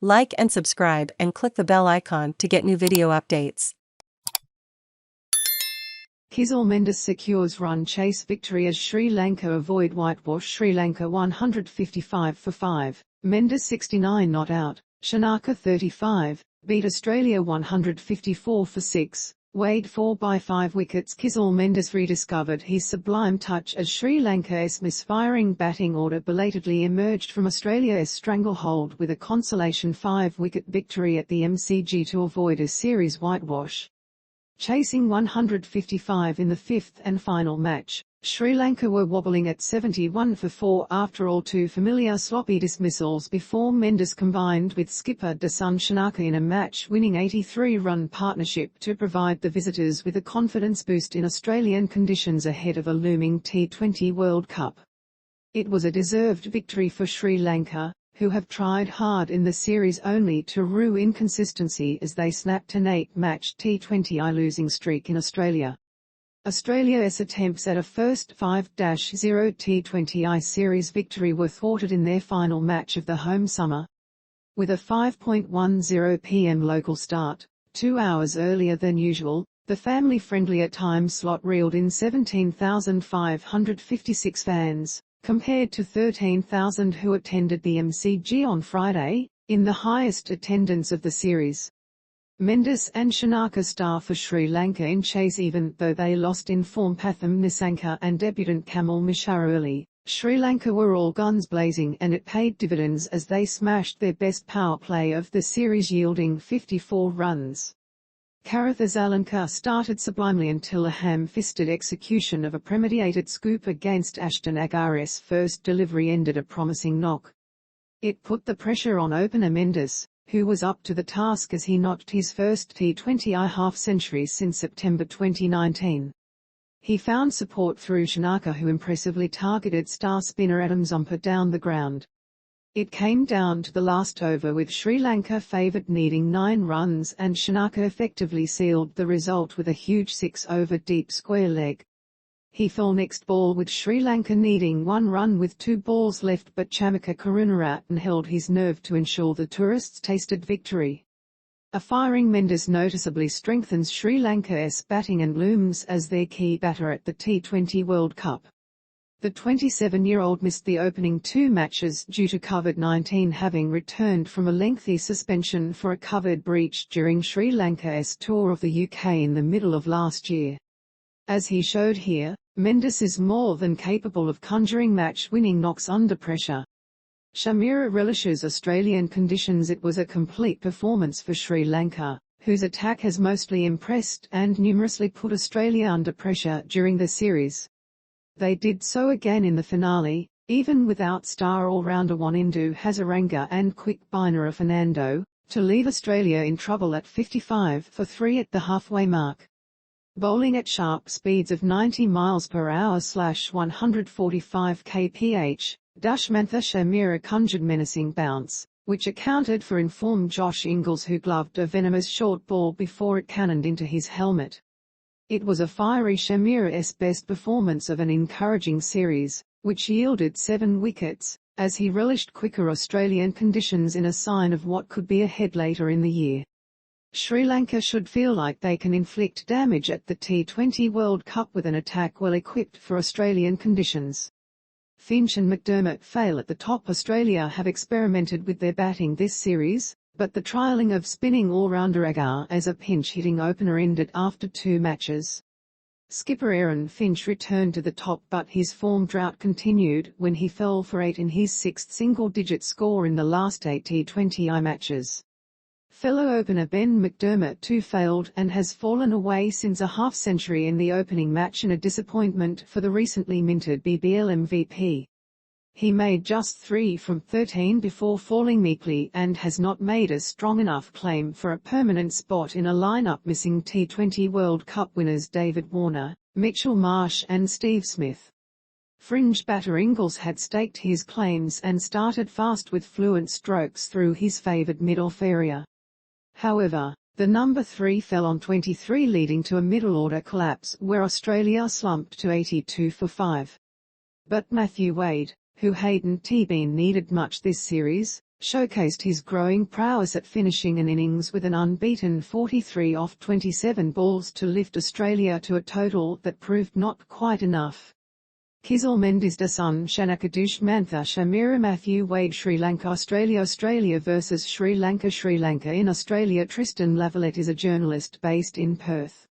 Like and subscribe and click the bell icon to get new video updates. Kusal Mendis secures run chase victory as Sri Lanka avoid whitewash. Sri Lanka 155 for 5, Mendis 69 not out, Shanaka 35, beat Australia 154 for 6, Wade 4 by 5 wickets. Kusal Mendis rediscovered his sublime touch as Sri Lanka's misfiring batting order belatedly emerged from Australia's stranglehold with a consolation 5-wicket victory at the MCG to avoid a series whitewash. Chasing 155 in the fifth and final match, Sri Lanka were wobbling at 71 for 4 after all two familiar sloppy dismissals before Mendis combined with skipper Dasun Shanaka in a match-winning 83-run partnership to provide the visitors with a confidence boost in Australian conditions ahead of a looming T20 World Cup. It was a deserved victory for Sri Lanka, who have tried hard in the series only to rue inconsistency as they snapped an 8-match T20I losing streak in Australia. Australia's attempts at a first 5-0 T20I series victory were thwarted in their final match of the home summer. With a 5:10 p.m. local start, 2 hours earlier than usual, the family-friendly time slot reeled in 17,556 fans, compared to 13,000 who attended the MCG on Friday, in the highest attendance of the series. Mendis and Shanaka star for Sri Lanka in chase. Even though they lost in form Pathum Nissanka and debutant Kamil Mishara early, Sri Lanka were all guns blazing and it paid dividends as they smashed their best power play of the series, yielding 54 runs. Charith Asalanka started sublimely until a ham-fisted execution of a premeditated scoop against Ashton Agar's first delivery ended a promising knock. It put the pressure on opener Mendis, who was up to the task as he notched his first T20I half-century since September 2019. He found support through Shanaka, who impressively targeted star spinner Adam Zampa down the ground. It came down to the last over with Sri Lanka favoured needing 9 runs and Shanaka effectively sealed the result with a huge 6-over deep square leg. He fell next ball with Sri Lanka needing 1 run with 2 balls left, but Chamika Karunaratne held his nerve to ensure the tourists tasted victory. A firing Mendis noticeably strengthens Sri Lanka's batting and looms as their key batter at the T20 World Cup. The 27-year-old missed the opening 2 matches due to COVID-19, having returned from a lengthy suspension for a COVID breach during Sri Lanka's tour of the UK in the middle of last year. As he showed here, Mendis is more than capable of conjuring match-winning knocks under pressure. Chameera relishes Australian conditions. It was a complete performance for Sri Lanka, whose attack has mostly impressed and numerously put Australia under pressure during the series. They did so again in the finale, even without star all-rounder Wanindu Hasaranga and quick Binura Fernando, to leave Australia in trouble at 55 for 3 at the halfway mark. Bowling at sharp speeds of 90 mph/145 kph, Dushmantha Chameera conjured menacing bounce, which accounted for informed Josh Inglis, who gloved a venomous short ball before it cannoned into his helmet. It was a fiery Chameera's best performance of an encouraging series, which yielded 7 wickets, as he relished quicker Australian conditions in a sign of what could be ahead later in the year. Sri Lanka should feel like they can inflict damage at the T20 World Cup with an attack well equipped for Australian conditions. Finch and McDermott fail at the top. Australia have experimented with their batting this series, but the trialling of spinning all-rounder Agar as a pinch-hitting opener ended after 2 matches. Skipper Aaron Finch returned to the top, but his form drought continued when he fell for 8 in his 6th single-digit score in the last 8 T20I matches. Fellow opener Ben McDermott too failed and has fallen away since a half-century in the opening match, and a disappointment for the recently minted BBL MVP. He made just 3 from 13 before falling meekly and has not made a strong enough claim for a permanent spot in a lineup missing T20 World Cup winners David Warner, Mitchell Marsh and Steve Smith. Fringe batter Inglis had staked his claims and started fast with fluent strokes through his favoured mid-off area. However, the number 3 fell on 23, leading to a middle-order collapse where Australia slumped to 82 for 5. But Matthew Wade, who hadn't been needed much this series, showcased his growing prowess at finishing an innings with an unbeaten 43 off 27 balls to lift Australia to a total that proved not quite enough. Kusal Mendis, Dasun Shanaka, Dushmantha Chameera, Matthew Wade, Sri Lanka, Australia versus Sri Lanka in Australia. Tristan Lavalette is a journalist based in Perth.